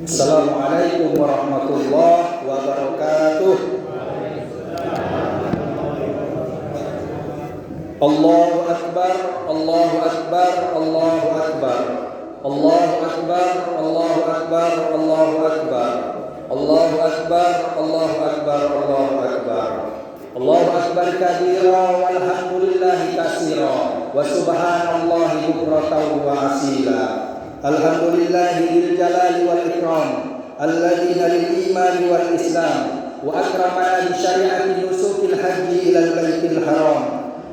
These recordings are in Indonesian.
Assalamualaikum warahmatullahi wabarakatuh. Allahu akbar, Allahu akbar, Allahu akbar. Allahu akbar, Allahu akbar, Allahu akbar. Allahu akbar, Allahu akbar, Allahu akbar. Allahu akbar kabira walhamdulillahi katsira wa subhanallahi bukratan wa asila. Alhamdulillahi lil jalali wal ikram alladzi lil iman wal islam wa akramana bi syari'ati nusukil haji ilal baitil haram.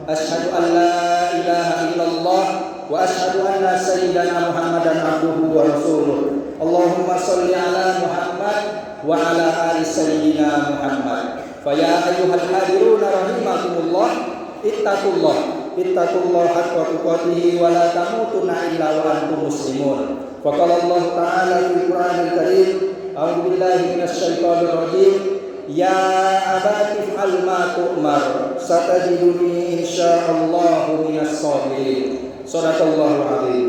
Asyhadu an la ilaha illallah wa asyhadu anna sayyidana Muhammadan abduhu wa rasuluh. Allahumma shalli ala Muhammad wa ala ali sayyidina Muhammad. Fa ya ayyuhal hadirun rahimakumullah, ittaqullah haqqa tuqatih wa la tamutunna illa wa antum muslimun. Fa qala Allah ta'ala fil Qur'anil Karim, a'udzu billahi minasy syaithanir rajim. Ya abati fa'al ma tu'mar satajiduni insyaallahu minas sabirin. Shadaqallahul azim.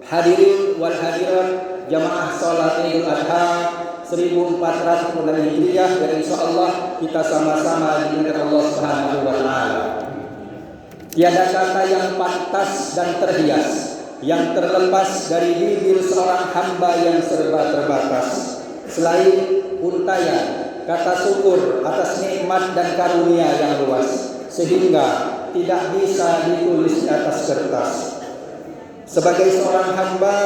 Hadirin wal hadirat jamaah salat Idul Adha 1446 Hijriah, dan insyaallah kita sama-sama dimuliakan Allah Subhanahu wa taala. Tiada kata yang pantas dan terhias yang terlepas dari bibir seorang hamba yang serba terbatas selain untayan kata syukur atas nikmat dan karunia yang luas, sehingga tidak bisa ditulis di atas kertas. Sebagai seorang hamba,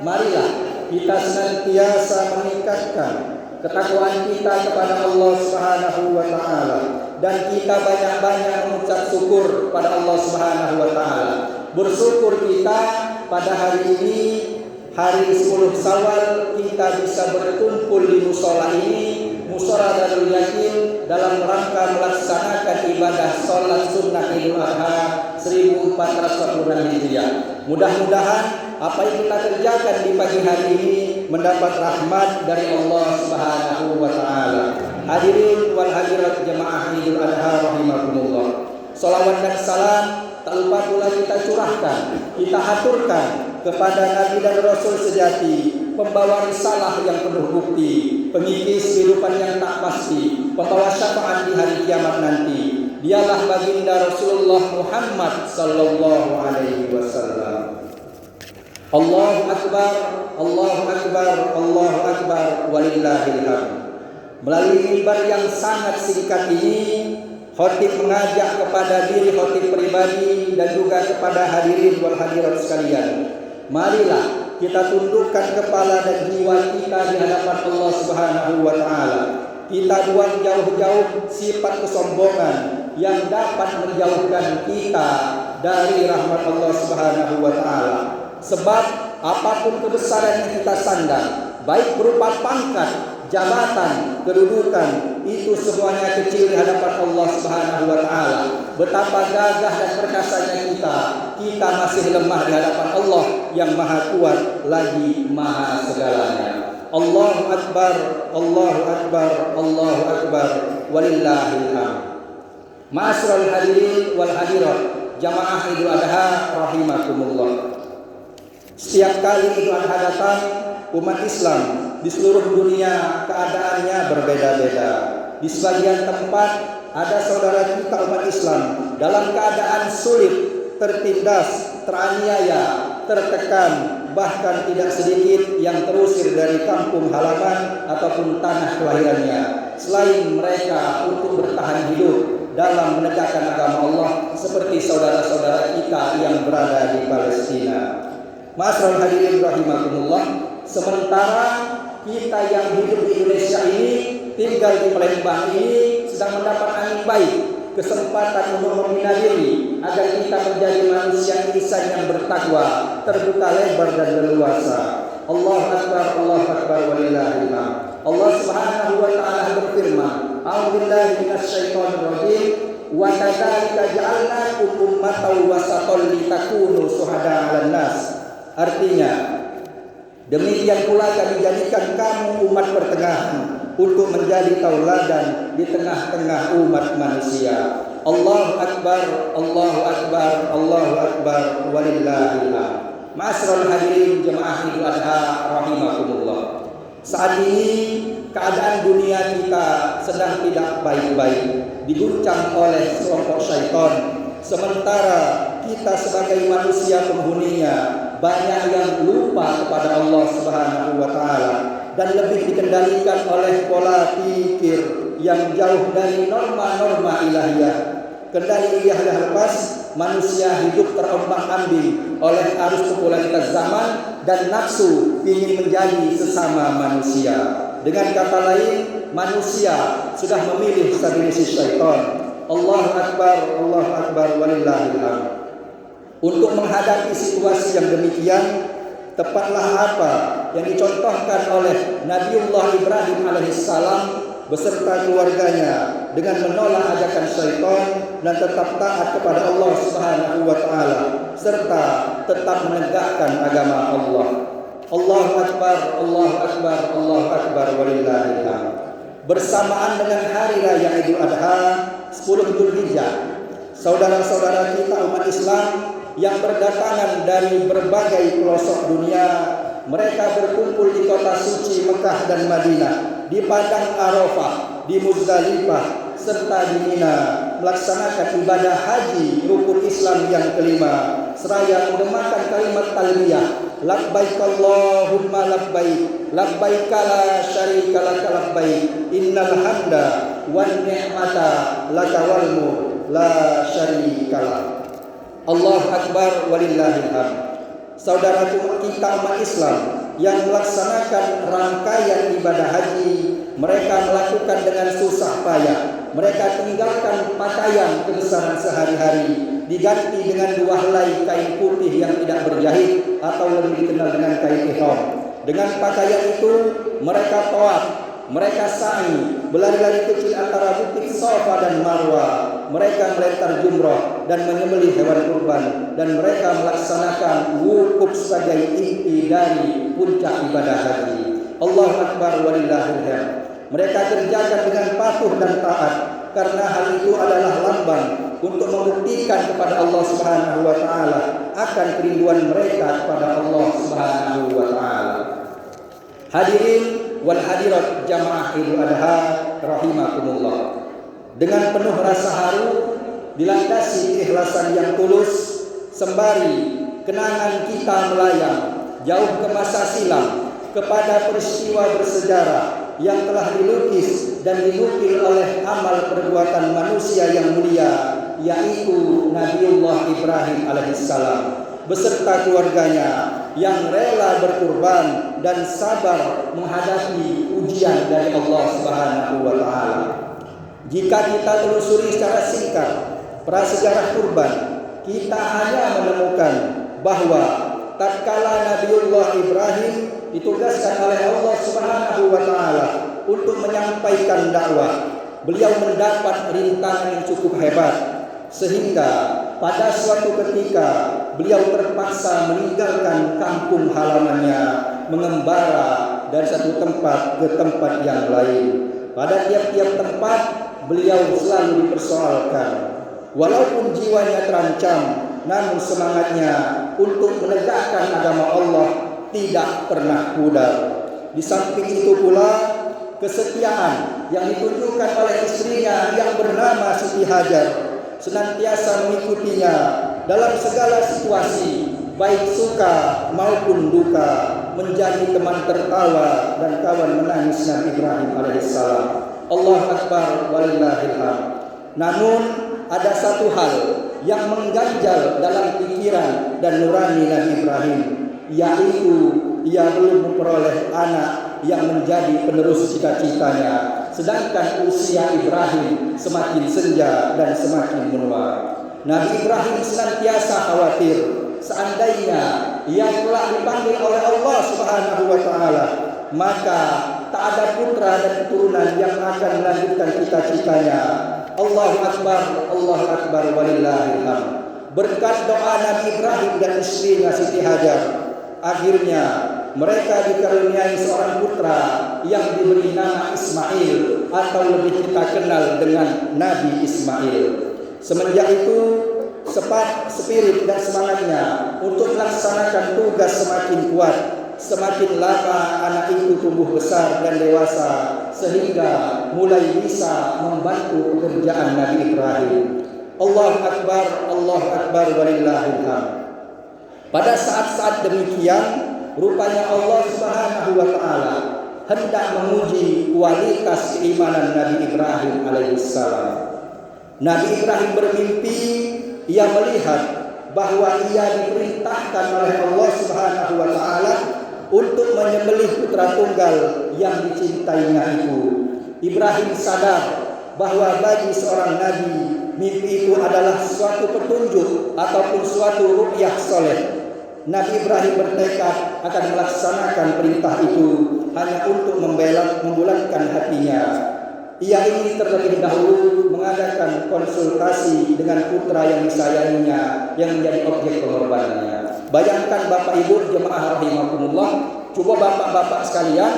marilah kita senantiasa meningkatkan ketakwaan kita kepada Allah Subhanahu wa taala, dan kita banyak-banyak mengucap syukur pada Allah Subhanahu wa taala. Bersyukur kita pada hari ini, hari 10 Syawal, kita bisa berkumpul di mushola ini, Mushola Darul Yakin, dalam rangka melaksanakan ibadah sholat sunnah Idul Adha 1446 Hijriah. Mudah-mudahan apa yang kita kerjakan di pagi hari ini mendapat rahmat dari Allah Subhanahu wa taala. Hadirin wal hadirat jemaah Idul Adha rahimakumullah. Salawat dan salam tak lupa pula kita curahkan, kita haturkan kepada Nabi dan Rasul sejati, pembawa risalah yang penuh bukti, pengikis kehidupan yang tak pasti, pembawa syafaat di hari kiamat nanti. Dialah baginda Rasulullah Muhammad sallallahu alaihi wasallam. Allahu akbar, Allahu akbar, Allahu akbar, walillahil hamd. Melalui mimbar yang sangat singkat ini, khotib mengajak kepada diri khotib pribadi dan juga kepada hadirin wal hadirat sekalian. Marilah kita tundukkan kepala dan jiwa kita di hadapan Allah Subhanahu wa taala. Kita buang jauh-jauh sifat kesombongan yang dapat menjauhkan kita dari rahmat Allah Subhanahu wa taala. Sebab apapun kebesaran yang kita sandang, baik berupa pangkat, jabatan, kedudukan, itu semuanya kecil di hadapan Allah Subhanahu wa taala. Betapa gagah dan perkasanya kita masih lemah di hadapan Allah yang Maha Kuat lagi Maha segalanya. Allahu akbar, Allahu akbar, Allahu akbar, walillahil hamd. Ma'asyiral hadirin wal hadirat jamaah Idul Adha rahimakumullah. Setiap kali Idul Adha datang, umat Islam di seluruh dunia keadaannya berbeda-beda. Di sebagian tempat ada saudara kita umat Islam dalam keadaan sulit, tertindas, teraniaya, tertekan, bahkan tidak sedikit yang terusir dari kampung halaman ataupun tanah kelahirannya. Selain mereka untuk bertahan hidup dalam menegakkan agama Allah, seperti saudara-saudara kita yang berada di Palestina. Ma'asyiral hadirin rahimakumullah, sementara kita yang hidup di Indonesia ini, tinggal di Palembang ini, sedang mendapat angin baik, kesempatan untuk membina diri agar kita menjadi manusia insan yang bertakwa, terbuka lebar dan leluasa. Allahu akbar, Allahu akbar, walillahil hamd. Allah Subhanahu wa taala berfirman, a'udzubillahi minasyaitonir rajim, wa kadzalika ja'alnakum ummatan wasatan litakunu syuhada'a 'alan nas. Artinya, demikian pula kami jadikan kamu umat pertengahan untuk menjadi tauladan di tengah-tengah umat manusia. Allahu akbar, Allahu akbar, Allahu akbar, walillahil hamd. Ma'asyiral hadirin jemaah Idul Adha rahimakumullah. Saat ini keadaan dunia kita sedang tidak baik-baik, diguncang oleh sekelompok syaitan. Sementara kita sebagai manusia penghuninya banyak yang lupa kepada Allah Subhanahu wa taala dan lebih dikendalikan oleh pola pikir yang jauh dari norma-norma ilahiyah. Kendali ilahiyah lepas, manusia hidup terombang-ambing oleh arus popularitas zaman dan nafsu ingin menjadi sesama manusia. Dengan kata lain, manusia sudah memilih stabilisi syaitan. Allahu Akbar, walillahil hamd. Untuk menghadapi situasi yang demikian, tepatlah apa yang dicontohkan oleh Nabiullah Ibrahim alaihissalam beserta keluarganya dengan menolak ajakan syaitan dan tetap taat kepada Allah Subhanahu wa taala serta tetap menegakkan agama Allah. Allahu Akbar, walillahil hamd. Bersamaan dengan hari raya Idul Adha 10 Dzulhijjah, saudara-saudara kita umat Islam yang berdatangan dari berbagai pelosok dunia, mereka berkumpul di kota suci Mekah dan Madinah, di padang Arafah, di Muzdalifah, serta di Mina, melaksanakan ibadah haji rukun Islam yang kelima, seraya mengemakan kalimat talbiyah, labbaik Allahumma labbaik, labbaik la syarika lak labbaik, innal hamda wan ni'mata laka wal mulk la syarika lak. Allahu Akbar, walillahil hamd. Saudara kita umat Islam yang melaksanakan rangkaian ibadah haji, mereka melakukan dengan susah payah. Mereka tinggalkan pakaian kebesaran sehari-hari, diganti dengan 2 helai kain putih yang tidak berjahit atau lebih dikenal dengan kain ihram. Dengan pakaian itu mereka tawaf, mereka sa'i, berlari-lari kecil antara bukit Safa dan Marwah. Mereka melempar jumrah dan menyembelih hewan kurban, dan mereka melaksanakan wukuf sebagai inti dari puncak ibadah haji. Allahu Akbar, walillahil hamd. Mereka kerjakan dengan patuh dan taat karena hal itu adalah lambang untuk membuktikan kepada Allah Subhanahu wa taala akan kerinduan mereka kepada Allah Subhanahu wa taala. Hadirin wal hadirat jamaah Idul Adha rahimakumullah. Dengan penuh rasa haru, dilandasi keikhlasan yang tulus, sembari kenangan kita melayang jauh ke masa silam kepada peristiwa bersejarah yang telah dilukis dan dinukil oleh amal perbuatan manusia yang mulia, yaitu Nabiullah Ibrahim alaihissalam beserta keluarganya yang rela berkurban dan sabar menghadapi ujian dari Allah Subhanahu wa taala. Jika kita telusuri secara singkat prasejarah kurban, kita hanya menemukan bahwa tatkala Nabiullah Ibrahim ditugaskan oleh Allah Subhanahu wa taala untuk menyampaikan dakwah, beliau mendapat rintangan yang cukup hebat sehingga pada suatu ketika beliau terpaksa meninggalkan kampung halamannya, mengembara dari satu tempat ke tempat yang lain. Pada tiap-tiap tempat beliau selalu dipersoalkan. Walaupun jiwanya terancam, namun semangatnya untuk menegakkan agama Allah tidak pernah pudar. Di samping itu pula, kesetiaan yang ditunjukkan oleh istrinya yang bernama Siti Hajar senantiasa mengikutinya dalam segala situasi, baik suka maupun duka, menjadi teman tertawa dan kawan menangis Nabi Ibrahim alaihissalam. Allahu Akbar, walillahil hamd. Namun ada satu hal yang mengganjal dalam pikiran dan nurani Nabi Ibrahim, yaitu ia belum memperoleh anak yang menjadi penerus cita-citanya, sedangkan usia Ibrahim semakin senja dan semakin menua. Nabi Ibrahim senantiasa khawatir seandainya ia telah dipanggil oleh Allah Subhanahu wa taala, maka tak ada putra dan keturunan yang akan melanjutkan cita-citanya. Allahu Akbar, walillahil hamd. Berkat doa Nabi Ibrahim dan istrinya Siti Hajar, akhirnya mereka dikaruniai seorang putra yang diberi nama Ismail, atau lebih kita kenal dengan Nabi Ismail. Semenjak itu spirit dan semangatnya untuk melaksanakan tugas semakin kuat. semakin lama anak itu tumbuh besar dan dewasa sehingga mulai bisa membantu pekerjaan Nabi Ibrahim. Allahu Akbar walillahil hamd. Pada saat-saat demikian, rupanya Allah Subhanahu wa taala hendak menguji kualitas keimanan Nabi Ibrahim alaihissalam. Nabi Ibrahim bermimpi, ia melihat bahwa ia diperintahkan oleh Allah Subhanahu wa taala untuk menyembelih putra tunggal yang dicintainya itu. Ibrahim sadar bahwa bagi seorang nabi, mimpi itu adalah suatu petunjuk ataupun suatu ru'yah soleh. Nabi Ibrahim bertekad akan melaksanakan perintah itu hanya untuk membulatkan hatinya. Ia ingin terlebih dahulu mengadakan konsultasi dengan putra yang disayanginya yang menjadi objek pengorbanannya. Bayangkan Bapak Ibu jemaah rahimakumullah, coba bapak-bapak sekalian,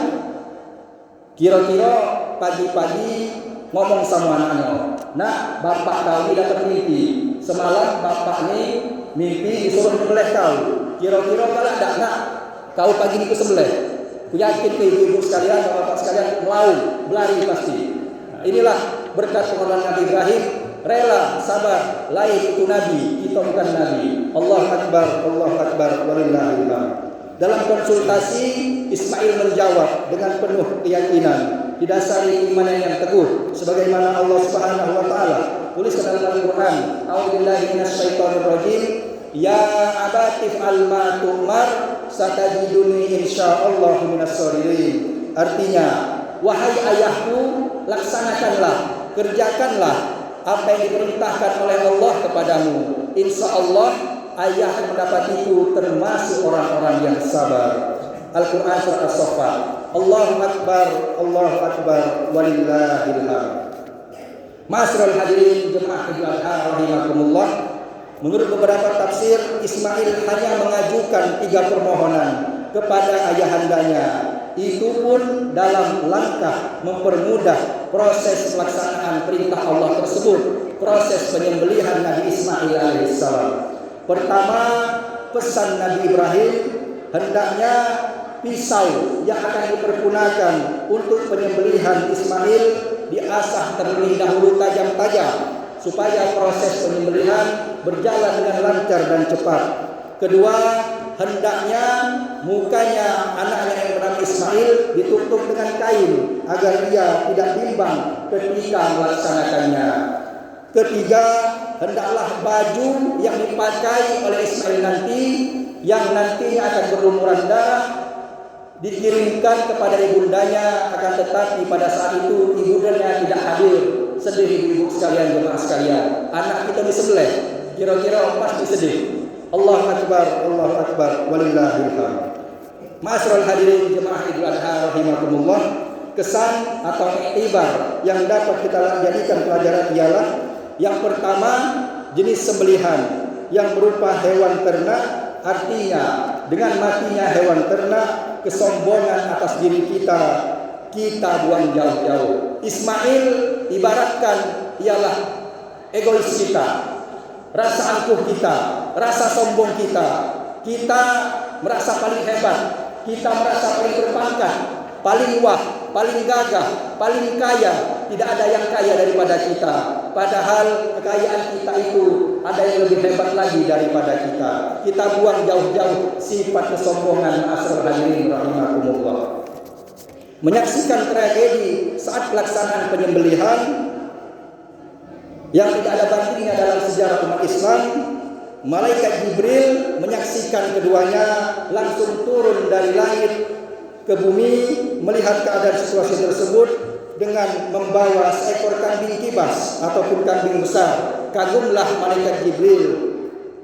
kira-kira pagi-pagi ngomong sama anaknya, "Nak, bapak kau ini dapat mimpi. Semalam bapak ini mimpi disuruh menyembelih kau. Kira-kira kalau tidak, nak, kau pagi ini kesembelih." Ku yakin ke ibu-ibu sekalian, bapak-bapak sekalian melaut, berlari pasti. Nah, inilah berkat pengorbanan Nabi Ibrahim, rela, sabar. Lain itu Nabi, kita bukan Nabi. Allahu Akbar, walillahil hamd. Dalam konsultasi, Ismail menjawab dengan penuh keyakinan, didasari iman yang teguh, sebagaimana Allah Subhanahu wa taala tuliskan dalam Al-Qur'an, "A'udzubillahi minasyaitonir rajim, ya abati fa'al ma tu'mar, satajiduni insyaallah minas sholihin." Artinya, wahai ayahku, laksanakanlah, kerjakanlah apa yang diperintahkan oleh Allah kepadamu. Insyaallah ayah akan mendapatiku termasuk orang-orang yang sabar. Al-Quran surah As-Saffat. Allahu Akbar, walillahil hamd. Ma'asyiral hadirin jemaah Idul Adha rahimakumullah. Menurut beberapa tafsir, Ismail hanya mengajukan 3 permohonan kepada ayahandanya. Itu pun dalam langkah mempermudah proses pelaksanaan perintah Allah tersebut, proses penyembelihan Nabi Ismail alaihissalam. Pertama, pesan Nabi Ibrahim, hendaknya pisau yang akan dipergunakan untuk penyembelihan Ismail diasah terlebih dahulu tajam-tajam supaya proses penyembelihan berjalan dengan lancar dan cepat. Kedua, hendaknya mukanya anaknya yang bernama Ismail ditutup dengan kain agar ia tidak bimbang ketika melaksanakannya. Ketiga, hendaklah baju yang dipakai oleh Ismail nanti, yang nantinya akan berlumuran darah, dikirimkan kepada ibundanya, akan tetapi pada saat itu ibundanya tidak hadir. Sedih ibu-ibu sekalian, jemaah sekalian, anak kita disembelih, kira-kira pasti sedih. Allahu Akbar, walillahil hamd. Ma'asyiral hadirin jemaah Idul Adha rahimakumullah, kesan atau iktibar yang dapat kita jadikan pelajaran ialah yang pertama, jenis sembelihan yang berupa hewan ternak. Artinya dengan matinya hewan ternak, kesombongan atas diri kita buang jauh-jauh. Ismail ibaratkan ialah egois kita, rasa angkuh kita, rasa sombong kita. Kita merasa paling hebat, kita merasa paling berpangkat, paling wah, paling gagah, paling kaya. Tidak ada yang kaya daripada kita. Padahal kekayaan kita itu ada yang lebih hebat lagi daripada kita. Kita buang jauh-jauh sifat kesombongan. Ma'asyiral hadirin rahimakumullah. Menyaksikan tragedi saat pelaksanaan penyembelihan yang tidak ada bandingnya dalam sejarah umat Islam, malaikat Jibril menyaksikan keduanya langsung turun dari langit ke bumi melihat keadaan situasi tersebut dengan membawa seekor kambing kibas ataupun kambing besar. Kagumlah malaikat Jibril,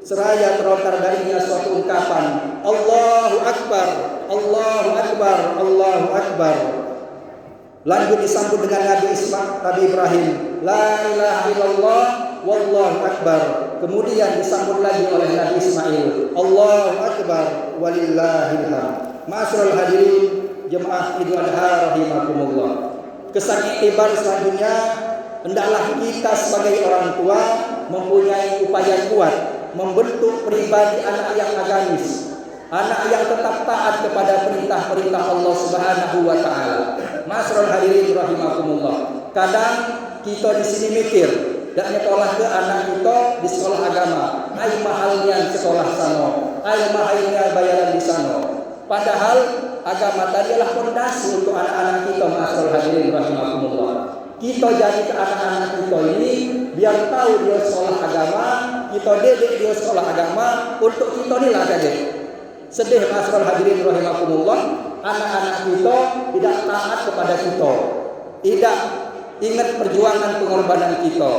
seraya terlontar darinya suatu ungkapan, Allahu Akbar, Allahu Akbar, Allahu Akbar. Lanjut disambut dengan Nabi Ibrahim, La ilaha illallah, Wallahu Akbar. Kemudian disambut lagi oleh Nabi Ismail, Allahu Akbar, walillahil hamd. Ma'asyiral hadirin jemaah Idul Adha rahimakumullah. Kesan iktibar selanjutnya, hendaklah kita sebagai orang tua mempunyai upaya kuat membentuk pribadi anak yang agamis, anak yang tetap taat kepada perintah-perintah Allah Subhanahu wa taala. Masrul hadirin rahimakumullah. Kadang kita di sini mikir, dak nyekolah ke anak kita di sekolah agama. Ai mahalnya sekolah sana, ai mahalnya bayaran di sana. Padahal agama tadi adalah fondasi untuk anak-anak kita. Masrul hadirin rahimakumullah. Kita jadi ke anak-anak kita ini biar tahu dia sekolah agama, kita didik dia sekolah agama untuk kita inilah kaget. Sedih masrul hadirin rahimakumullah, anak-anak kita tidak taat kepada kita, tidak ingat perjuangan pengorbanan kita.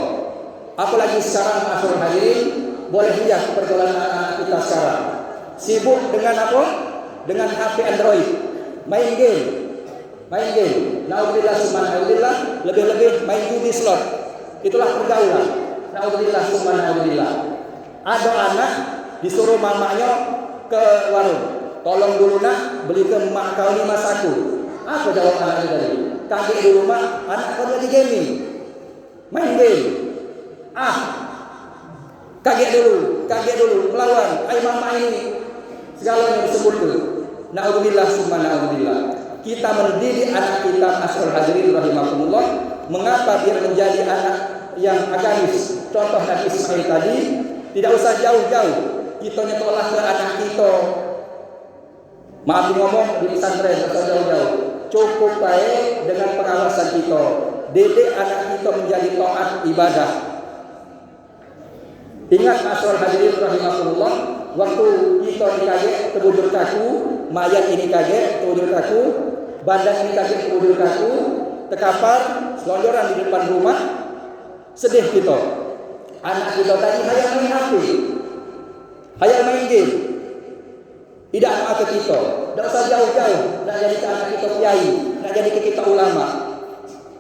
Apalagi sekarang masrul hadirin, boleh lihat pergaulan anak-anak kita sekarang. Sibuk dengan apa? Dengan HP Android, main game. Naudzubillah subhanallah, lebih-lebih main judi slot. Itulah pergaulan. Naudzubillah subhanallah. Ada anak disuruh mamanya ke warung, tolong dulu nak beli ke emak kau 5 saku. Apa jawab anaknya tadi? Kaget dulu mak, anak kau lagi gaming, main game. Kaget dulu, melawan. Ayo mama ini segalanya disebut tu. Naudzubillah subhanallah. Kita mendidik anak kita masrul hadirin rahimakumullah. Mengapa biar menjadi anak yang agamis? Contoh Nabi Ismail tadi, tidak usah jauh-jauh. Kita nyekolah ke anak kita. Maaf ngomong di pesantren atau jauh-jauh. Cukup baik dengan pengawasan kita. Didik anak kita menjadi taat ibadah. Ingat masrul hadirin rahimakumullah, waktu kita dikaget kebujur kaku, mayat ini kaget kebujur kaku, bandang ini kaget kebujur kaku, terkapar selonjoran di depan rumah, sedih kita. Anak kita tadi hayal main HP, hayal main game, tidak mau ke kita, tidak usah jauh-jauh, nak jadi ke anak kita kiai, nak jadi ke kita ulama.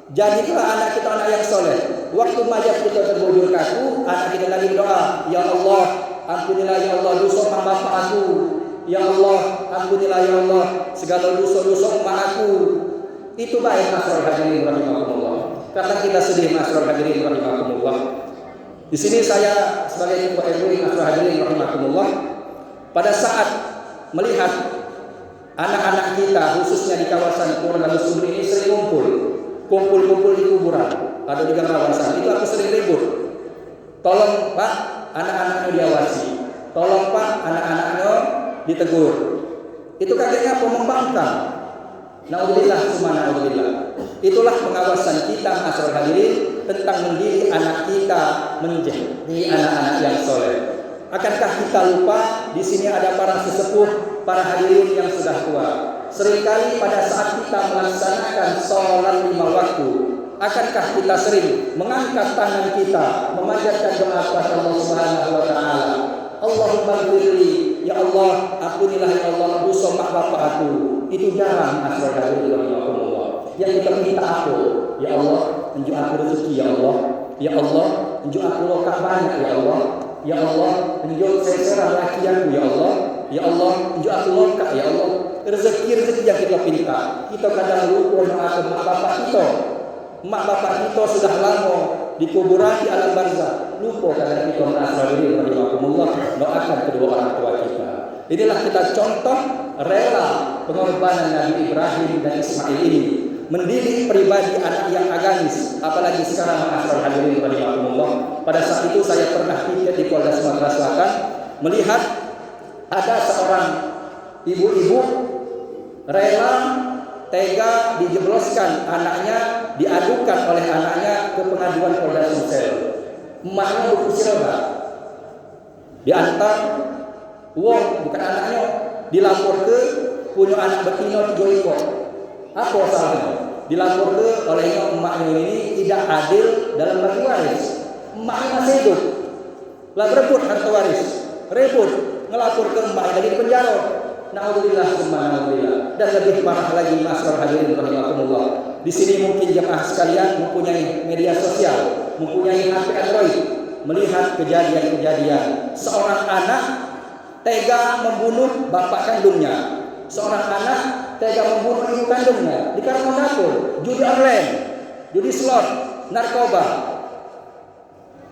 Jadilah anak kita anak yang soleh. Waktu mayat kita terbujur kaku, anak kita lagi berdoa, ya Allah, ampunilah ya Allah dosa mak bapak aku. Ya Allah, ampunilah ya Allah segala dosa-dosa mak aku. Itu baik masrul hadirin rahimakumullah. Karena kita sedih masrul hadirin rahimakumullah. Di sini saya sebagai ketua RW masrul hadirin rahimakumullah, pada saat melihat anak-anak kita khususnya di kawasan Purworejo Subri ini sering kumpul di kuburan atau di kawasan itu, aku sering ribut. Tolong Pak, anak-anaknya diawasi. Tolong Pak, anak-anaknya ditegur. Itu katanya apa? Membangkang. Naudzubillah subhanallah. Itulah pengawasan kita masrul hadirin tentang mendidik anak kita menjadi anak-anak yang soleh. Akankah kita lupa di sini ada para sesepuh, para hadirin yang sudah tua? Seringkali pada saat kita melaksanakan sholat 5 waktu, akankah kita sering mengangkat tangan kita, memanjatkan doa kepada Allah Subhanahu wa taala? Allahumma ghfirli, ya Allah, ampunilah ya Allah dosa mak bapak aku. Itu jarang masrul hadirin rahimakumullah. Yang kita minta aku, ya Allah, tunjuk aku rezeki ya Allah. Ya Allah, tunjuk aku lokak banyak ya Allah. Ya Allah, tunjuk saya laki aku ya Allah. Ya Allah, tunjuk aku lokak ya Allah. Rezeki yang kita minta, kita kadang lupa doa mak bapak kita. Mak bapak kita sudah lama di kuburan di alam barzah. Lupa kadang kita masrul rahimakumullah doakan kedua orang tua kita. Inilah kita contoh rela pengorbanan Nabi Ibrahim dan Ismail ini mendidik pribadi anak yang agamis. Apalagi sekarang masrul hadirin rahimakumullah. Pada saat itu saya pernah pikir di Polda Sumatera Selatan melihat ada seorang ibu-ibu rela tega dijebloskan anaknya, diadukan oleh anaknya ke pengaduan Polda Sumsel. Emaknya berkursi roda, diantar uang bukan anaknya, dilapor ke punya anak betina 3 ekor. Apa salahnya? Dilapor ke olehnya emaknya ini tidak adil dalam bagi waris. Emaknya masih hidup, lah berebut harta waris, rebut, ngelapor ke emaknya lagi di penjara. Naudzubillah subhanallah. Dan lebih parah lagi masrul hadirin rahimakumullah. Di sini mungkin jemaah sekalian mempunyai media sosial, mempunyai HP Android, melihat kejadian-kejadian seorang anak tega membunuh bapak kandungnya, seorang anak tega membunuh ibu kandungnya dikarenakan dapur, judi online, judi slot, narkoba.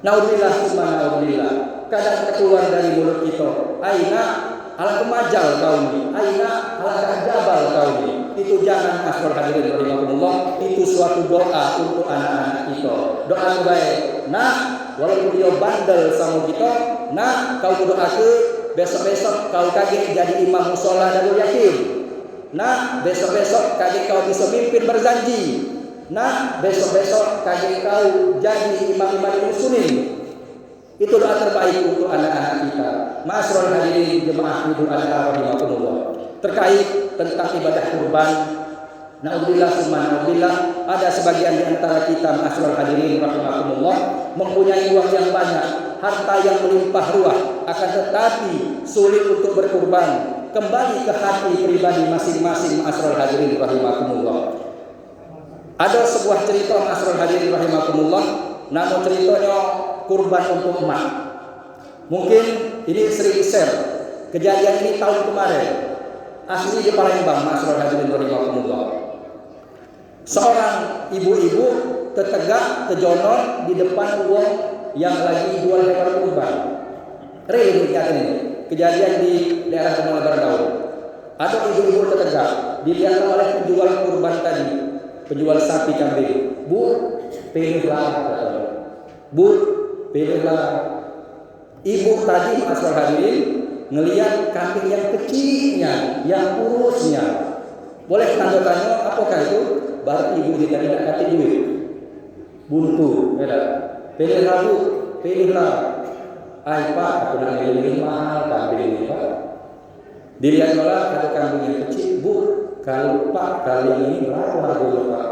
Naudzubillah subhanallah. Kadang keluar dari mulut kita, aina ala kemajal kau ini, aina ala kajabal kau ini. Itu jangan asal hadirin rahimakumullah. Itu suatu doa untuk anak-anak kita. Doa baik. Nah, walaupun dia bandel sama kita, nah kau berdoa ke besok-besok kau kaget jadi imam musola Darul Yakin. Nah, besok-besok kaget kau bisa mimpin berjanji. Nah, besok-besok kaget kau jadi imam-imam muslimin. Itu doa terbaik untuk anak-anak kita. Ma'asyiral hadirin jemaah Idul Adha rahimakumullah. Terkait tentang ibadah kurban, naudzubillah summa naudzubillah, ada sebagian di antara kita ma'asyiral hadirin rahimakumullah mempunyai uang yang banyak, harta yang melimpah ruah, akan tetapi sulit untuk berkurban. Kembali ke hati pribadi masing-masing ma'asyiral hadirin rahimakumullah. Ada sebuah cerita ma'asyiral hadirin rahimakumullah, nama ceritanya kurban untuk emak. Mungkin ini sering share. Kejadian ini tahun kemarin. Asli di Palembang, ma'asyiral hadirin rahimakumullah. Seorang ibu-ibu tertegak, terjonor di depan uang yang lagi jual hewan kurban. Real ini. Kejadian di daerah Kemal Bardaun. Ada ibu-ibu tertegak, dilihat oleh penjual kurban tadi, penjual sapi kambing. Bu, pilihlah katanya. Bu, pilihlah. Ibu tadi ma'asyiral hadirin ngelihat kambing yang kecilnya, yang kurusnya. Boleh tanda tanya apakah itu? Berarti ibu kita tidak kasih duit. Buntu, ya. Pilihlah bu, pilihlah. Ay pak, aku nak milih mahal kambing ini pak. Dilihat malah ada kambing yang kecil. Bu, kalau pak kali ini berapa harganya pak?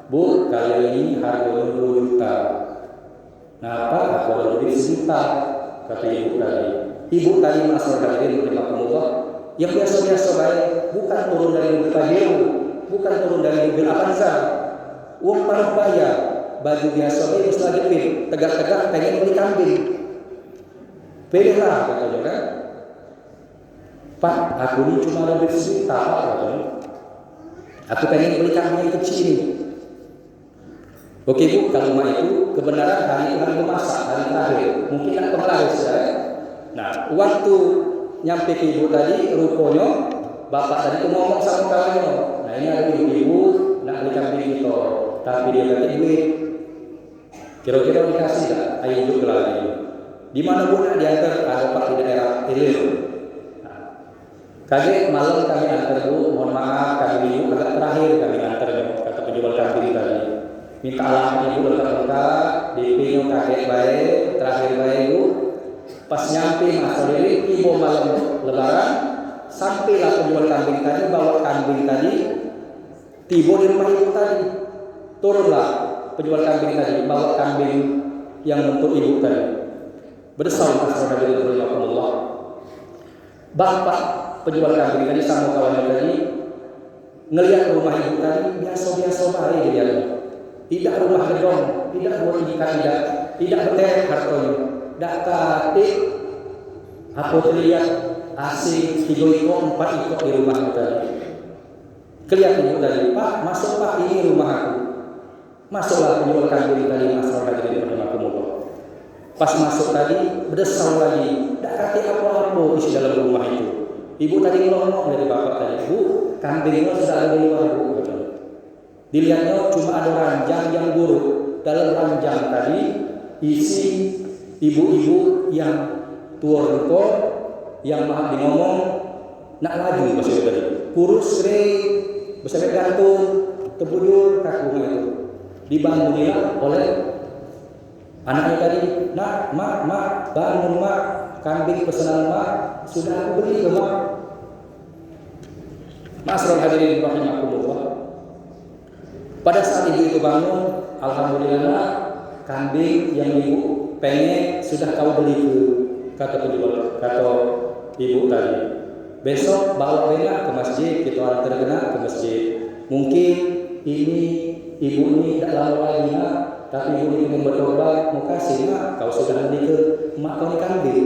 Bu, kali ini harganya 2 juta. Nah pak, aku ada duit 1 juta. Kata ibu tadi. Ibu tadi ma'asyiral hadirin rahimakumullah, yang biasa-biasa baik, bukan turun dari mobil Pajero, bukan turun dari mobil Avanza. Uang paruh bayar, baju biasa baik mesti jepit, tegak-tegak pengen beli kambing. Pilihlah katanya kan. Pak, aku ini cuma ada duit 1 juta pak katanya. Aku pengen beli kambing yang kecil ini. Oke bu, kalau rumah itu kebenaran hari itu hari memasak, hari terakhir, mungkin nak penglaris ya. Nah, waktu nyampe ke ibu tadi, rupanya bapak tadi itu ngomong sama kawannya. Nah ini ada ibu-ibu nak beli kambing itu, tapi dia kata duit. Kira-kira dikasih tak? Ayo juga lagi. Di mana pun diantar ada pak di daerah Ilir. Nah, kaget malam kami antar bu, mohon maaf kami ibu agak terakhir kami antar kata penjual kambing tadi. Minta alamatnya ibu lengkap, DP-nya kakek baik, terakhir baik bu. Pas nyampe ma'asyiral ibu malam lebaran, sampailah penjual kambing tadi bawa kambing tadi, tiba di rumah ibu tadi. Turunlah penjual kambing tadi bawa kambing yang untuk ibu tadi. Bersama ma'asyiral hadirin rahimakumullah. Bapak penjual kambing tadi sama kawannya tadi ngelihat rumah ibu tadi biasa-biasa baik dia. Tidak rumah gedong, tidak rumah tingkat, tidak berterek hartonya. Dakati apa terlihat asing 3 ikut 4 ikut di rumah tadi. Kelihatan tadi, Pak, masuk Pak, ini rumah aku. Masuklah penjual kambing tadi ma'asyiral hadirin rahimakumullah. Pas masuk tadi, berdesau lagi. Dakati apa-apa isi dalam rumah itu. Ibu tadi ngomong dari bapak tadi, Bu, kambingnya sudah ada di luar bu. Dilihatnya cuma ada ranjang yang buruk. Dalam ranjang tadi isi ibu-ibu yang tua reko, yang maaf ngomong nak laju bahasa tadi. Kurus kering, besar gantung, terbujur kaku itu. Dibangunin oleh anaknya tadi. Nak, mak, bangun mak, kambing pesanan mak sudah aku beli ke mak. Ma'asyiral hadirin rahimakumullah. Pada saat ibu itu bangun, alhamdulillah kambing yang ibu pengen sudah kau beli ke kata penjual, kata ibu tadi. Besok bawa benak ke masjid, kita antar benak ke masjid. Mungkin ini ibu ini tidak lama lagi nak, tapi ibu ini bertobat, mau kasih nak, kau sudah beli ke mak kau ni kambing.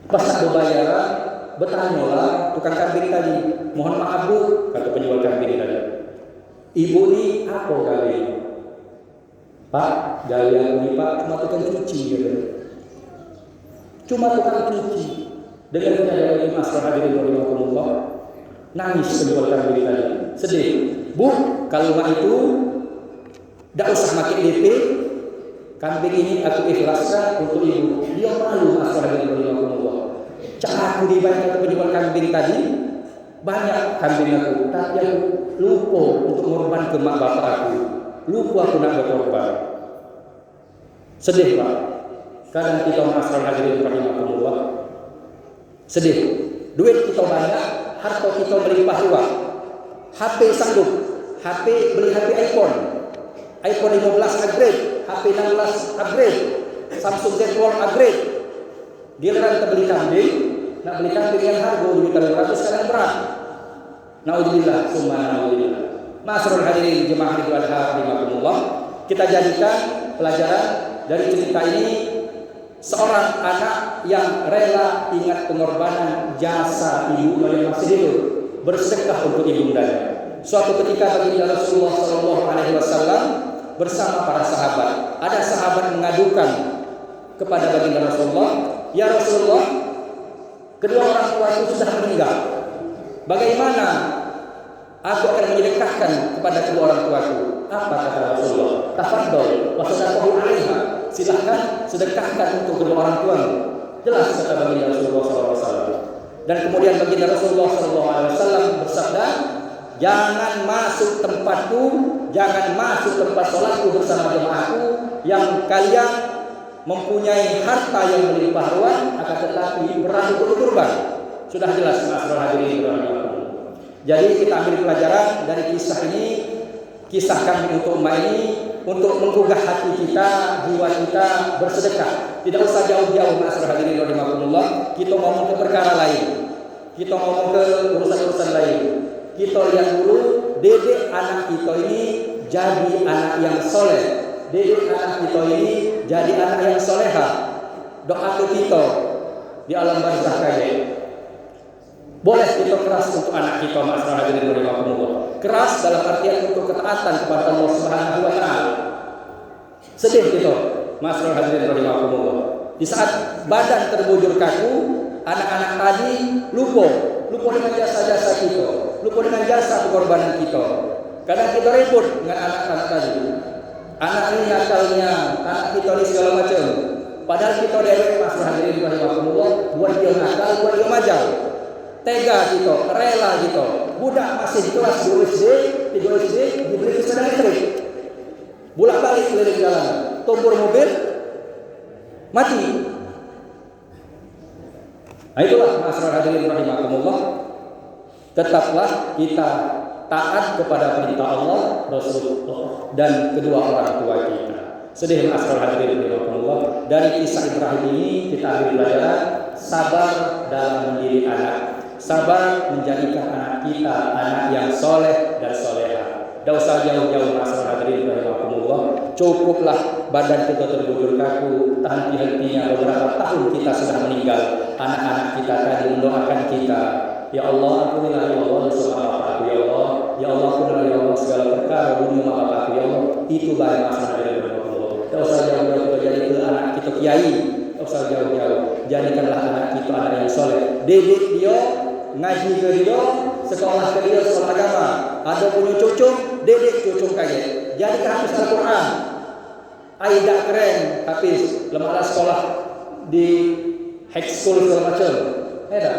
Pas nak berbayaran, bertanyalah tukang kambing tadi, mohon maaf bu, kata penjual kambing tadi. Ibu ni apa kali? Pak, gaya ini pak cuma tukang cuci gitu. Cuma tukang cuci. Dengarnya dari Mas hadirin rahimakumullah, nangis penjual kambing tadi, sedih. Bu, kalau mak itu tidak usah makin DP, kambing ini aku ikhlaskan untuk ibu. Dia malu Mas hadirin rahimakumullah. Cara aku dibayar penjual kambing tadi, banyak kambing aku, tapi aku lupa untuk korban ke mak bapak aku. Lupa aku nak berkorban. Sedih Pak. Kadang kita masalah hadirin rahimahumullah. Sedih. Duit kita banyak, harta kita melimpah ruah. HP sanggup. Beli HP iPhone 15 upgrade, HP 16 upgrade, Samsung Z Fold upgrade. Giliran kita beli kambing, nak beli kambing yang harga juta 200 sekarang berat. Naudzubillah, summa naudzubillah. Masyarul hadirin jemaah Idul Adha rahimakumullah, kita jadikan pelajaran dari cerita ini seorang anak yang rela ingat pengorbanan jasa ibu yang masih hidup, bersedekah untuk ibundanya. Suatu ketika baginda Rasulullah Shallallahu Alaihi Wasallam bersama para sahabat, ada sahabat mengadukan kepada baginda Rasulullah, ya Rasulullah, kedua orang tua itu sudah meninggal. Bagaimana aku akan menyedekahkan kepada kedua orang tuaku? Apa kata Rasulullah? Tafadhol wa sadaqahu 'alaiha. Silahkan sedekahkan untuk kedua orang tuamu. Jelas kata baginda Rasulullah SAW. Dan kemudian baginda Rasulullah SAW bersabda, jangan masuk tempatku, jangan masuk tempat sholatku bersama jemaahku yang kalian mempunyai harta yang melimpah ruah, akan tetapi berat untuk kurban. Sudah jelas masalah hadirin. Jadi kita ambil pelajaran dari kisah ini, kisah kambing untuk emak ini, untuk menggugah hati kita, jiwa kita bersedekah. Tidak usah jauh-jauh masalah hadirin rahimakumullah. Kita ngomong ke perkara lain, kita ngomong ke urusan-urusan lain. Kita lihat dulu, dedek anak kita ini jadi anak yang soleh. Dedek anak kita ini jadi anak yang soleha. Doa kita di alam barzakh kaya. Boleh kita keras untuk anak kita, masalah hadirin rahimakumullah. Keras dalam artian untuk ketaatan kepada Allah Subhanahu wa taala. Sedih kita, masalah hadirin rahimakumullah. Di saat badan terbujur kaku, anak-anak tadi lupa dengan jasa-jasa kita, lupa dengan jasa pengorbanan kita. Kadang kita ribut dengan anak-anak tadi. Anak ini nakalnya, anak kita ini segala macam. Padahal kita dari masalah hadirin rahimakumullah, buat dia nakal, buat dia majal. Tega kita, rela kita. Budak masih di kelas 2 SD, 3 SD, diberi sepeda listrik. Bolak-balik keliling jalan, tumpur mobil, mati. Nah itulah masalah hadirin rahimakumullah. Tetaplah kita taat kepada perintah Allah, Rasulullah, dan kedua orang tua kita. Sedih masalah hadirin rahimakumullah. Dari kisah Ibrahim ini kita ambil pelajaran sabar dalam mendidik anak. Sabar menjadikan anak kita anak yang soleh dan soleha. Tidak usah jauh-jauh masalah hadirin rahimakumullah. Cukuplah badan kita terbujur kaku, tak henti-hentinya beberapa tahun kita sudah meninggal. Anak-anak kita tadi mendoakan kita, ya Allah ampunilah ya Allah dosa bapakku ya Allah. Ya Allah ampunilah ya Allah segala perkara dunia bapakku ya Allah. Itu baik masalah hadirin rahimakumullah. Tidak usah jauh-jauh kita jadi ke anak kita kiai. Tidak usah jauh-jauh. Jadikanlah anak kita anak yang soleh. Didik dia, ngaji ke dia, sekolah ke dia, sekolah agama. Ada punya cucu, dedek cucu kaget. Jadi hafiz Al-Quran. Aida keren, hafiz. Lembaga sekolah di high school segala macam. Hebat.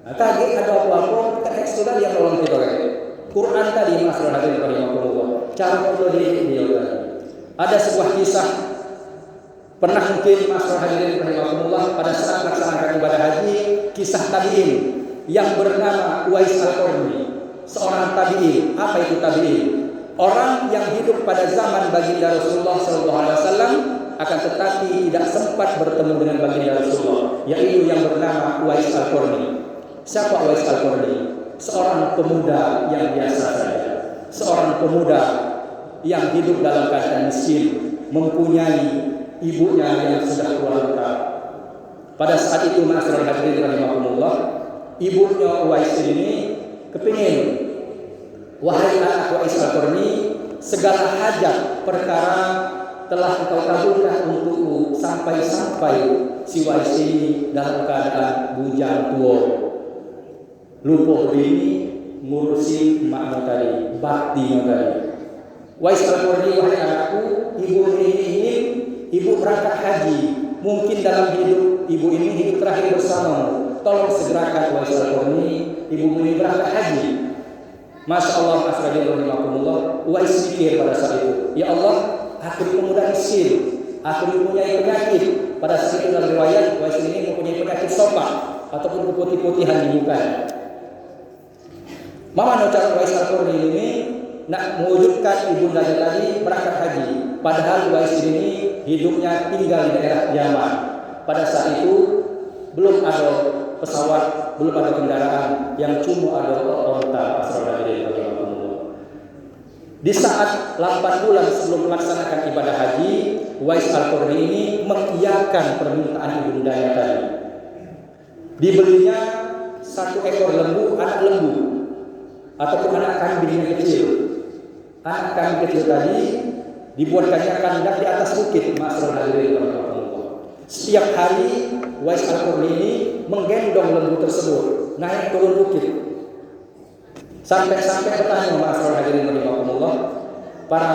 Nah, tadi ada apa-apa ke high school tadi yang tolong kita kaget. Quran tadi masalah hadirin rahimahumullah. Cara kita didik dia tadi. Ada sebuah kisah. Pernah mungkin masalah hadirin rahimahumullah pada saat melaksanakan ibadah haji, kisah tabi'in yang bernama Uwais Al-Qarni. Seorang tabi'in. Apa itu tabi'in? Orang yang hidup pada zaman baginda Rasulullah SAW, akan tetapi tidak sempat bertemu dengan baginda Rasulullah, yaitu yang bernama Uwais Al-Qarni. Siapa Uwais Al-Qarni? Seorang pemuda yang biasa saja. Seorang pemuda yang hidup dalam keadaan miskin, mempunyai ibunya yang sudah tua renta. Pada saat itu masyarakat hadirin rahimahumullah, ibunya Uwais ini kepingin, wahai anak Uwais Al-Qarni, segala hajat perkara telah engkau kabulkan untukku sampai-sampai si Wais ini dalam keadaan bujang tua, lupa ini ngurusi emakmu tadi, baktimu tadi. Wais Al-Qarni, wahai anakku, ibu ini ingin ibu berangkat haji. Mungkin dalam hidup ibu ini hidup terakhir bersamamu. Tolong segerakan Wais Al-Qarni, ibu ini berangkat haji. Masya Allah, asradillah, Wais mikir pada saat itu, ya Allah, aku pemuda miskin, aku mempunyai penyakit. Pada saat itu dalam riwayat, Wais ini mempunyai penyakit sopak ataupun keputih-putihan di muka. Mama ucap Wais Al-Qarni ini nak mewujudkan ibundanya tadi berangkat haji. Padahal Wais ini hidupnya tinggal di daerah Yaman. Pada saat itu belum ada pesawat, belum ada kendaraan, yang cuma ada onta. Di saat 8 bulan sebelum melaksanakan ibadah haji, Wais Al-Qarni ini mengiyakan permintaan ibundanya tadi. Dibelinya 1 ekor lembu, anak lembu, ataupun anak kambing yang kecil. Anak kambing kecil tadi dibuatkannya kandang di atas bukit. Setiap hari Wais Al-Qarni ini menggendong lembu tersebut naik turun bukit. Sampai bertanya ma'asyiral hadirin rahimakumullah, para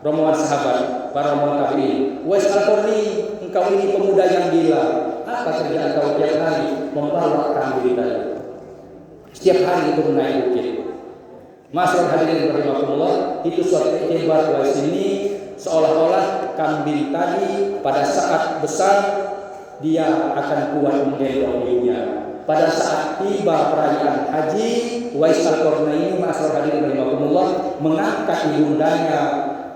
rombongan sahabat, para rombongan tabi'in, Wais Al-Qarni, engkau ini pemuda yang gila. Apa kerjaan kau tiap hari membawa kambing tadi? Setiap hari itu naik bukit. Ma'asyiral hadirin rahimakumullah, itu suatu iktibar Wais ini seolah-olah kambing tadi pada saat besar dia akan kuat menggendong ibunya. Pada saat tiba perayaan haji, Wais Al-Qarni ini ma'asyiral hadirin rahimakumullah mengangkat ibundanya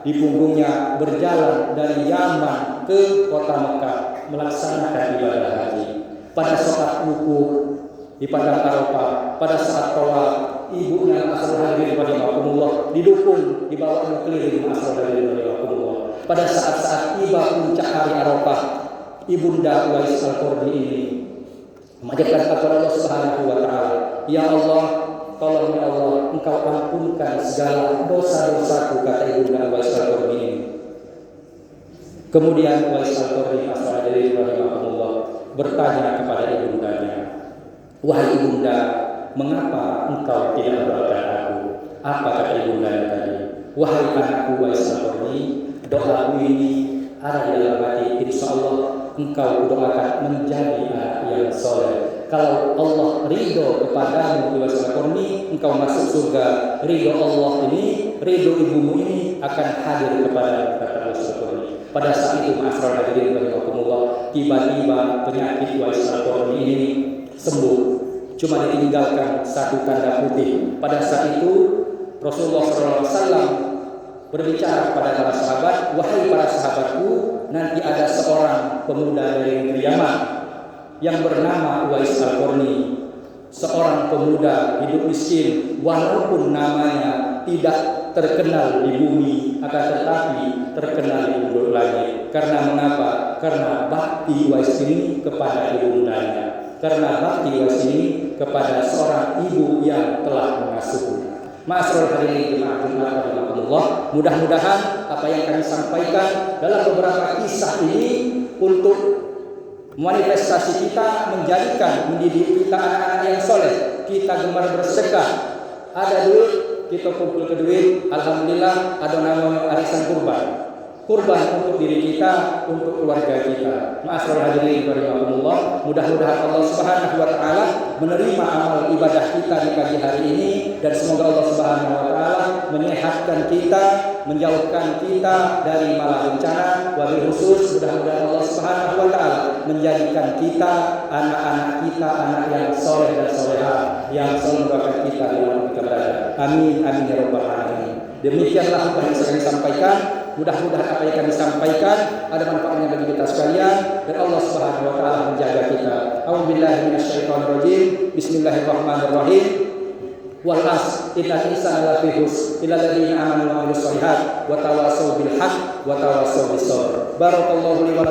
di punggungnya berjalan dari Yaman ke kota Mekah melaksanakan ibadah haji. Pada saat wukuf di padang Arafah, pada saat tawaf, ibunya ma'asyiral hadirin rahimakumullah didukung dibawa keliling ma'asyiral hadirin rahimakumullah. Pada saat tiba puncak hari Arafah, ibunda Wais Al-Qarni ini memanjatkan kepada Allah Subhanahu wa taala, ya Allah, tolong ya Allah, engkau ampunkan segala dosa-dosaku, kata ibunda Wais Al-Qarni ini. Kemudian Wais Al-Qarni rahimahullah bertanya kepada ibundanya, wahai ibunda, mengapa engkau tidak mendoakan aku? Apa kata ibundanya tadi? Wahai anakku Wais Al-Qarni, doaku ini ada di dalam hati, insyaallah engkau doakan menjadi anak yang soleh. Kalau Allah ridho kepadamu Wais Al-Qarni, engkau masuk surga. Ridho Allah ini, ridho ibumu ini akan hadir kepada kata Wais Al-Qarni. Pada saat itu ma'asyiral hadirin rahimakumullah, tiba-tiba penyakit Wais Al-Qarni ini sembuh. Cuma ditinggalkan 1 tanda putih. Pada saat itu Rasulullah SAW berbicara kepada para sahabat, wahai para sahabatku, nanti ada seorang pemuda dari negeri Yaman yang bernama Wais Al-Qarni. Seorang pemuda hidup miskin, walaupun namanya tidak terkenal di bumi, akan tetapi terkenal di bumi langit. Karena mengapa? Karena bakti Wais ini kepada ibundanya. Karena bakti Wais ini kepada seorang ibu yang telah mengasuhnya. Ma'asyiral hadirin rahimakumullah, mudah-mudahan apa yang kami sampaikan dalam beberapa kisah ini untuk manifestasi kita, menjadikan mendidik kita anak-anak yang soleh. Kita gemar bersedekah, ada duit kita kumpul ke duit, alhamdulillah ada nama arisan kurban untuk diri kita, untuk keluarga kita. Ma'asyiral hadirin rahimakumullah, mudah-mudahan Allah Subhanahu wa taala menerima amal ibadah kita di pagi hari ini, dan semoga Allah Subhanahu wa taala menyehatkan kita, menjauhkan kita dari bala bencana. Wabil khusus mudah-mudahan Allah Subhanahu wa taala menjadikan kita, anak-anak kita, anak yang soleh dan solehah, yang selalu mendoakan kita di mana kita berada. Amin amin ya rabbal alamin. Demikianlah apa yang saya sampaikan. Mudah-mudahan apa yang kami sampaikan ada manfaatnya bagi kita sekalian, dan Allah Subhanahu wa taala menjaga kita. A'udzubillahi minasyaitonir rajim. Bismillahirrahmanirrahim. Wal 'asr innal insana lafi khusr illa alladziina aamanu wa 'amilus shalihaati wa tawassaw bil haqqi wa tawassaw bis sabr. Barakallahu li wa